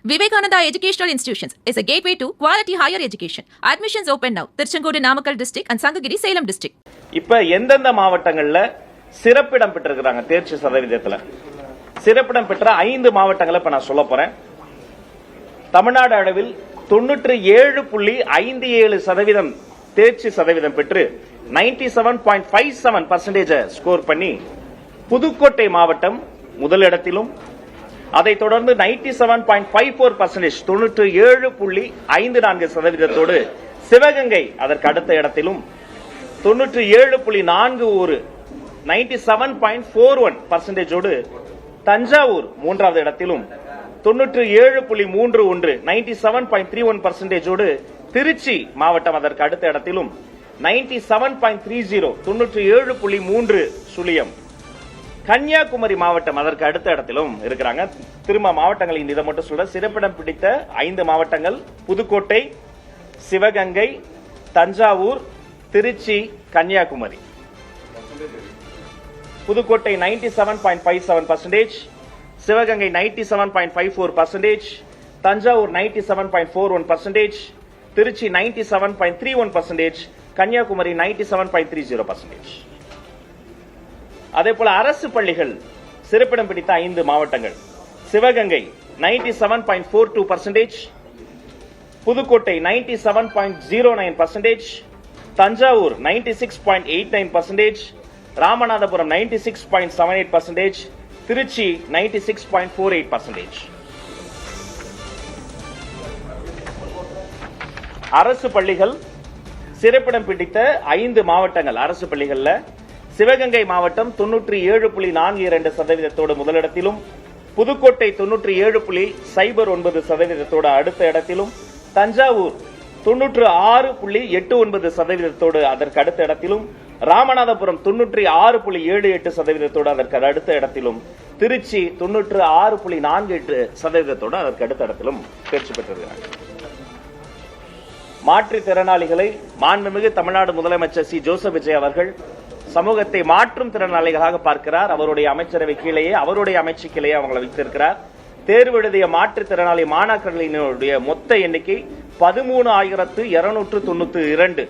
Vivekananda Educational Institutions is a gateway to quality higher education. Admissions open now. Tirchenkodu Namakkal district and Sangagiri Salem district. இப்ப எந்தெந்த மாவட்டங்கள்ல சிறப்பிடம் பெற்றிருக்காங்க தேர்ச்சி சதவீதத்துல சிறப்பிடம் பெற்ற 5 மாவட்டங்களை இப்ப நான் சொல்ல போறேன். தமிழ்நாடு அளவில் 97.57% தேர்ச்சி சதவீதம் பெற்று 97.57% ஸ்கோர் பண்ணி புதுக்கோட்டை மாவட்டம் முதலிடத்திலும், அதைத் தொடர்ந்து 97.54% 97.54% சிவகங்கை அதற்கு அடுத்த இடத்திலும், 97.41 97.41% தஞ்சாவூர் மூன்றாவது இடத்திலும், 97.31 97.31% திருச்சி மாவட்டம் அதற்கு அடுத்த இடத்திலும், 97.30 97.3 கன்னியாகுமரி மாவட்டம் அதற்கு அடுத்த இடத்திலும் இருக்கிறாங்க. திரும்ப மாவட்டங்கள் இதை மட்டும் சொல்ற. சிறப்பிடம் பிடித்த 5 மாவட்டங்கள் புதுக்கோட்டை, சிவகங்கை, தஞ்சாவூர், திருச்சி, கன்னியாகுமரி. புதுக்கோட்டை 97.57%, சிவகங்கை 97.54%, தஞ்சாவூர் 97.41%, திருச்சி 97.31%, கன்னியாகுமரி 97.30%. அதேபோல அரசு பள்ளிகள் சிறப்பிடம் பிடித்த 5 மாவட்டங்கள்: சிவகங்கை 97.42%, புதுக்கோட்டை 97.09%, தஞ்சாவூர் 96.89%, ராமநாதபுரம் 96.78%, திருச்சி 96.48%. அரசு பள்ளிகள் சிறப்பிடம் பிடித்த 5 மாவட்டங்கள். அரசு பள்ளிகள்ல சிவகங்கை மாவட்டம் 97.42% முதலிடத்திலும், புதுக்கோட்டை 97.09% அடுத்த இடத்திலும், தஞ்சாவூர் 96.89% அதற்கு அடுத்த இடத்திலும், ராமநாதபுரம் 96.78% அதற்கு அடுத்த இடத்திலும், திருச்சி 96.48% அதற்கு அடுத்த இடத்திலும் தேர்ச்சி பெற்றிருக்கிறார்கள். மாற்றுத்திறனாளிகளை மாண்புமிகு தமிழ்நாடு முதலமைச்சர் சி ஜோசப் விஜய் அவர்கள் சமூகத்தை மாற்றும் திறனாளிகளாக பார்க்கிறார். அவருடைய அமைச்சரவை கீழேயே, அவருடைய அமைச்சுக்கிலேயே அவங்களை வைத்திருக்கிறார். தேர்வு எழுதிய மாற்றுத்திறனாளி மாணாக்கர்களினுடைய மொத்த எண்ணிக்கை 13,292.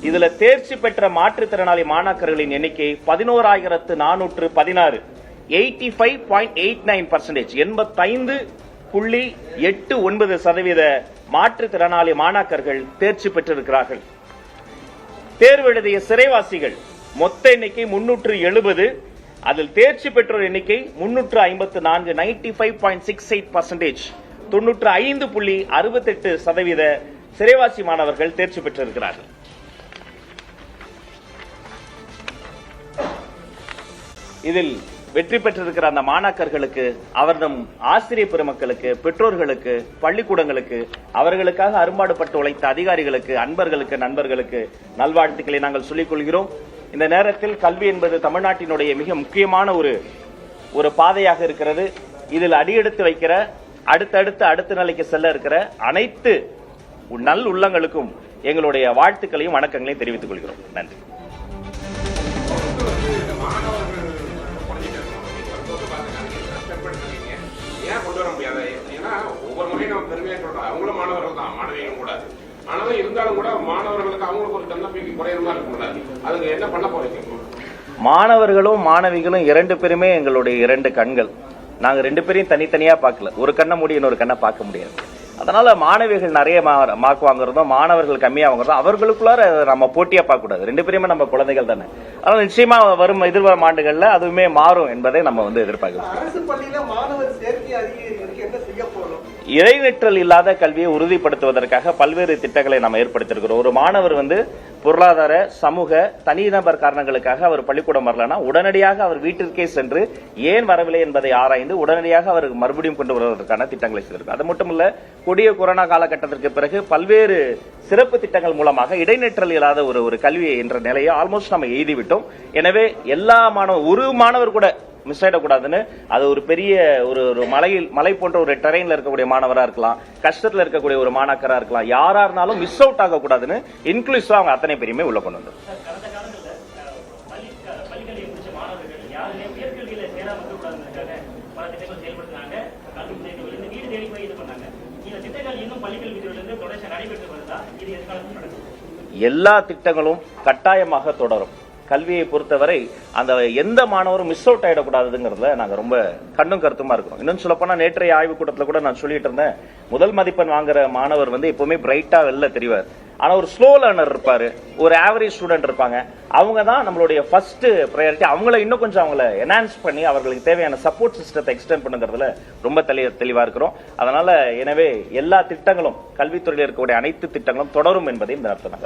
இதுல தேர்ச்சி பெற்ற மாற்றுத்திறனாளி மாணாக்கர்களின் எண்ணிக்கை 11,416. 85.89%, 85.89% மாற்றுத்திறனாளி மாணாக்கர்கள் தேர்ச்சி பெற்றிருக்கிறார்கள். தேர்வு எழுதிய சிறைவாசிகள் மொத்த எண்ணிக்கை 370. அதில் தேர்ச்சி பெற்றோர் எண்ணிக்கை 354. 95.68%, 95.68% சிறைவாசி மாணவர்கள் தேர்ச்சி பெற்றிருக்கிறார்கள். இதில் வெற்றி பெற்றிருக்கிற அந்த மாணாக்கர்களுக்கு, அவர்தம் ஆசிரியர் பெருமக்களுக்கு, பெற்றோர்களுக்கு, பள்ளிக்கூடங்களுக்கு, அவர்களுக்காக அரும்பாடுபட்டு உழைத்த அதிகாரிகளுக்கு, அன்பர்களுக்கு, நண்பர்களுக்கு நல்வாழ்த்துக்களை நாங்கள் சொல்லிக் கொள்கிறோம். இந்த நேரத்தில் கல்வி என்பது தமிழ்நாட்டினுடைய மிக முக்கியமான ஒரு பாதையாக இருக்கிறது. இதில் அடியெடுத்து வைக்கிற, அடுத்த நிலைக்கு செல்ல இருக்கிற அனைத்து நல் உள்ளங்களுக்கும் எங்களுடைய வாழ்த்துக்களையும் வணக்கங்களையும் தெரிவித்துக் கொள்கிறோம். நன்றி. ஒவ்வொரு முறையும் நம்ம பெருமையாக சொல்றோம், அவங்களும் மாணவர்கள் தான், மாணவிகளும் கூட. ஆனாலும் இருந்தாலும் கூட மாணவர்களுக்கு அவங்களுக்கு ஒரு தன்னம்பிக்கை குறையிற மாதிரி இருக்கக்கூடாது. அதுக்கு என்ன பண்ண போறீங்க? மாணவர்களும் மாணவிகளும் 2 பேருமே எங்களுடைய 2 கண்கள். நாங்க 2 பேரையும் தனித்தனியா பார்க்கல. ஒரு கண்ணை மூடி இன்னொரு கண்ணை பார்க்க முடியாது. அதனால மாணவிகள் நிறைய மார்க் வாங்குறதும், மாணவர்கள் கம்மியா வாங்குறதும் அவர்களுக்குள்ளார நம்ம போட்டியா பார்க்க கூடாது. 2 பேருமே நம்ம குழந்தைகள் தானே. அதனால நிச்சயமா எதிர்வரும் ஆண்டுகள்ல அதுவுமே மாறும் என்பதை நம்ம எதிர்பார்க்கிறோம். அரசு பள்ளியில மாணவர் சேர்க்கை அதிகரிக்கிறதுக்கு என்ன செய்ய போறோம்? இடைநிற்றல் இல்லாத கல்வியை உறுதிப்படுத்துவதற்காக பல்வேறு திட்டங்களை நாம் ஏற்படுத்தியிருக்கிறோம். ஒரு மாணவர் பொருளாதார, சமூக, தனிநபர் காரணங்களுக்காக அவர் பள்ளிக்கூடம் வரலன்னா உடனடியாக அவர் வீட்டிற்கே சென்று ஏன் வரவில்லை என்பதை ஆராய்ந்து உடனடியாக அவர் மறுபடியும் கொண்டு வருவதற்கான திட்டங்களை செய்திருக்கிறோம். அது மட்டுமல்ல, கொடிய கொரோனா காலகட்டத்திற்கு பிறகு பல்வேறு சிறப்பு திட்டங்கள் மூலமாக இடைநிற்றல் இல்லாத ஒரு கல்வி என்ற நிலையை ஆல்மோஸ்ட் நம்ம எழுதிவிட்டோம். எனவே எல்லா ஒரு மாணவர் கூட மிஸ் ஆயிடக்கூடாதுன்னு, அது ஒரு பெரிய ஒரு மலை போன்ற ஒரு டெரைன்ல இருக்கக்கூடிய மாணவரா இருக்கலாம், கஷ்டத்துல இருக்கக்கூடிய ஒரு மாணாக்கரா இருக்கலாம், யாரா இருந்தாலும் மிஸ் அவுட் ஆக கூடாதுன்னு இன்க்ளூசிவா அவங்க அத்தனை பேருமே உள்ள கொண்டு வந்து பல திட்டங்கள் செயல்படுத்தினாங்க. கல்வி வீடு தேடி போய் இது பண்ணாங்க. திட்டங்கள் இன்னும் பள்ளிக்கல்வித்துறையிலிருந்து தொடர்ச்சி நடைபெற்று வருதா? இது எதிர்காலத்தில் நடக்கும்? எல்லா திட்டங்களும் கட்டாயமாக தொடரும். கல்வியை பொறுத்தவரை அந்த எந்த மாணவரும் மிஸ் அவுட் ஆயிடக்கூடாதுங்கிறதுல நாங்க ரொம்ப கண்ணும் கருத்துமா இருக்கிறோம். இன்னும் சொல்லப்போனா நேற்றைய ஆய்வு கூட்டத்தில் கூட நான் சொல்லிட்டு இருந்தேன், முதல் மதிப்பெண் வாங்குற மாணவர் எப்பவுமே பிரைட்டா வெளில தெரிவார். ஆனா ஒரு ஸ்லோ லேர்னர் இருப்பாரு, ஒரு ஆவரேஜ் ஸ்டூடெண்ட் இருப்பாங்க. அவங்க தான் நம்மளுடைய ஃபர்ஸ்ட் ப்ரையாரிட்டி. அவங்கள இன்னும் கொஞ்சம் அவங்கள என்ஹான்ஸ் பண்ணி அவர்களுக்கு தேவையான சப்போர்ட் சிஸ்டத்தை எக்ஸ்டெண்ட் பண்ணுங்கிறதுல ரொம்ப தெளிவா இருக்கிறோம். அதனால எனவே எல்லா திட்டங்களும் கல்வித்துறையில் இருக்கக்கூடிய அனைத்து திட்டங்களும் தொடரும் என்பதை இந்த அர்த்தம்.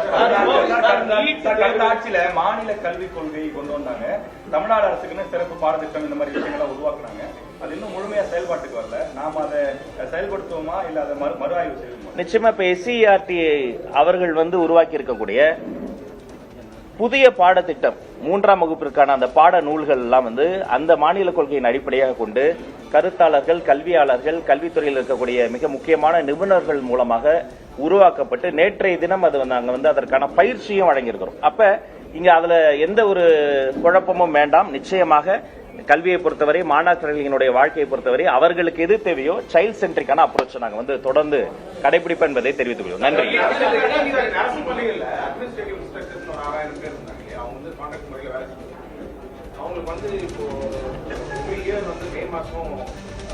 ஆட்சியில மாநில கல்விக் கொள்கையை கொண்டு வந்தாங்க, தமிழ்நாடு அரசுக்குன்னு சிறப்பு பாடத்திட்டம் இந்த மாதிரி விஷயங்களை உருவாக்குனாங்க. அது இன்னும் முழுமையா செயல்பாட்டுக்கு வரல. நாம அதை செயல்படுத்துவோமா இல்ல அதை மறு ஆய்வு செய்வோமா? நிச்சயமா இப்ப SCERT அவர்கள் உருவாக்கி இருக்கக்கூடிய புதிய பாடத்திட்டம் 3ஆம் வகுப்பிற்கான அந்த பாட நூல்கள் எல்லாம் அந்த மாநில கொள்கையின் அடிப்படையாக கொண்டு கருத்தாளர்கள், கல்வியாளர்கள், கல்வித்துறையில் இருக்கக்கூடிய மிக முக்கியமான நிபுணர்கள் மூலமாக உருவாக்கப்பட்டு நேற்றைய தினம் அது நாங்க அதற்கான பயிற்சியும் வழங்கியிருக்கிறோம். அப்ப இங்க அதுல எந்த ஒரு குழப்பமும் வேண்டாம். நிச்சயமாக கல்வியை பொறுத்தவரை, மாணாக்கர்களினுடைய வாழ்க்கையை பொறுத்தவரை அவர்களுக்கு எது தேவையோ சைல்ட் சென்ட்ரிக்கான அப்ரோச் நாங்க தொடர்ந்து கடைபிடிப்போம் என்பதை தெரிவித்துக் கொள்வோம். நன்றி. அரசு பள்ளிகள்ல அட்மினிஸ்ட்ரேட்டிவ் இன்ஸ்பெக்டர்ஸ் ஒரு 6000 பேர் இருந்தாங்க. அவங்க கான்ட்ராக்ட் முறையில் வேலை செஞ்சாங்க. அவங்களுக்கு இப்போ 3 இயர் மே மாசம்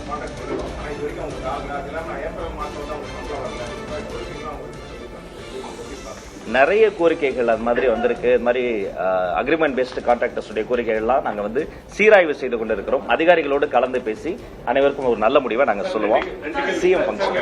கான்ட்ராக்ட் பண்ணிடுவோம். ஆனா இது வரைக்கும் அவங்களுக்கு ஆகல. அது இல்லாம ஏப்ரல் மாசம் தான் அவங்க சம்பளம் வரல. நிறைய கோரிக்கைகள் அது மாதிரி வந்திருக்கு. இது மாதிரி அக்ரிமெண்ட் பேஸ்டு கான்ட்ராக்டர்ஸ் உடைய கோரிக்கைகள்லாம் நாங்க சீராய்வு செய்து கொண்டிருக்கிறோம். அதிகாரிகளோடு கலந்து பேசி அனைவருக்கும் ஒரு நல்ல முடிவை நாங்க சொல்லுவோம். சிஎம் ஃபங்க்ஷன்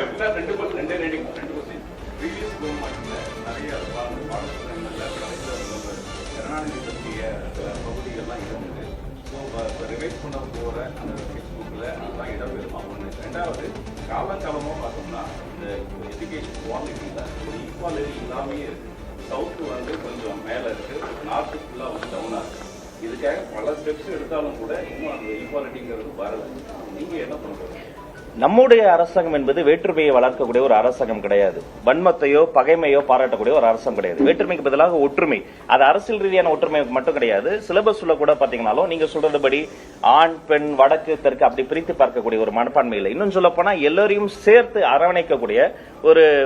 காலங்காலமா பார்த்தோம்னா இந்த எஜுகேஷன் குவாலிட்டியில ஒரு ஈக்குவாலிட்டி இல்லாமே இருக்கு. சவுத்து கொஞ்சம் மேல இருக்கு, நார்த்து ஃபுல்லா டவுனா இருக்கு. இதுக்காக பல ஸ்டெப்ஸ் எடுத்தாலும் கூட இன்னும் அந்த ஈக்குவாலிட்டிங்கிறது வரல. நீங்க என்ன பண்றீங்க? நம்முடைய அரசாங்கம் என்பது வேற்றுமையை வளர்க்கக்கூடிய ஒரு அரசாங்கம் கிடையாது. வன்மத்தையோ பகைமையோ பாராட்டக்கூடிய ஒரு அரசாங்கம் கிடையாது. வேற்றுமைக்கு பதிலாக ஒற்றுமை. அது அரசியல் ரீதியான ஒற்றுமை மட்டும் கிடையாது. சிலபஸ் கூட பாத்தீங்கன்னாலும் நீங்க சொல்றதுபடி ஆண், பெண், வடக்கு, தெற்கு அப்படி பிரித்து பார்க்கக்கூடிய ஒரு மனப்பான்மை இல்லை. இன்னும் சொல்ல போனா எல்லாரையும் சேர்த்து அரவணைக்கக்கூடிய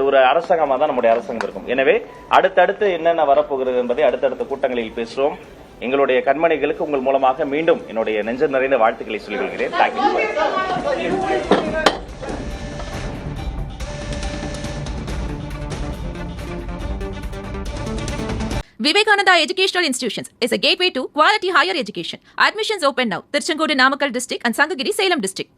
ஒரு அரசாங்கமா தான் நம்முடைய அரசாங்கம் இருக்கும். எனவே அடுத்தடுத்து என்னென்ன வரப்போகிறது என்பதை அடுத்தடுத்த கூட்டங்களில் பேசுவோம். எங்களுடைய கண்மணிகளுக்கு உங்கள் மூலமாக மீண்டும் என்னுடைய நெஞ்ச நிறைந்த வாழ்த்துக்களை சொல்லிக் கொள்கிறேன். Vivekananda Educational Institutions is a gateway to quality higher education. Admissions open now. Tirchangodu Namakkal District and Sangagiri Salem District.